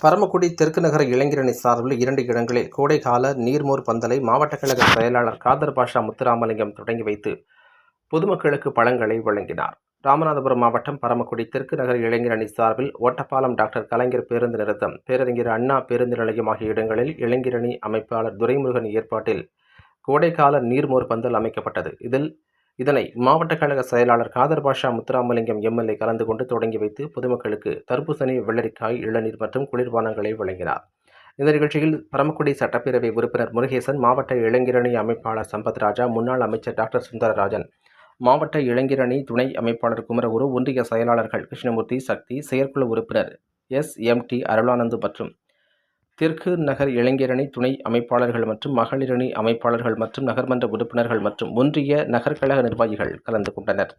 பரமக்குடி தெற்கு நகர இளைஞரணி சார்பில் 2 இடங்களில் கோடைகால நீர்மோர் பந்தலை மாவட்ட கழக செயலாளர் காதர் பாஷா முத்துராமலிங்கம் தொடங்கி வைத்து பொதுமக்களுக்கு பழங்களை வழங்கினார். ராமநாதபுரம் மாவட்டம் பரமக்குடி தெற்கு நகர இளைஞரணி சார்பில் ஓட்டப்பாலம் டாக்டர் கலைஞர் பேருந்து நிறுத்தம், பேரறிஞர் அண்ணா பேருந்து நிலையம் ஆகிய இடங்களில் இளைஞரணி அமைப்பாளர் துரைமுருகன் ஏற்பாட்டில் கோடைகால நீர்மோர் பந்தல் அமைக்கப்பட்டது. இதனை மாவட்ட கழக செயலாளர் காதர் பாஷா முத்துராமலிங்கம் எம்எல்ஏ கலந்து கொண்டு தொடங்கி வைத்து பொதுமக்களுக்கு தர்பூசணி, வெள்ளரிக்காய், இளநீர் மற்றும் குளிர்பானங்களை வழங்கினார். இந்த நிகழ்ச்சியில் பரமக்குடி சட்டப்பேரவை உறுப்பினர் முருகேசன், மாவட்ட இளைஞரணி அமைப்பாளர் சம்பத்ராஜா, முன்னாள் அமைச்சர் டாக்டர் சுந்தரராஜன், மாவட்ட இளைஞரணி துணை அமைப்பாளர் குமரகுரு, ஒன்றிய செயலாளர்கள் கிருஷ்ணமூர்த்தி, சக்தி, செயற்குழு உறுப்பினர் SMT அருளானந்து மற்றும் தெற்கு நகர் இளைஞரணி துணை அமைப்பாளர்கள் மற்றும் மகளிரணி அமைப்பாளர்கள் மற்றும் நகர்மன்ற உறுப்பினர்கள் மற்றும் ஒன்றிய நகர்கழக நிர்வாகிகள் கலந்து கொண்டனர்.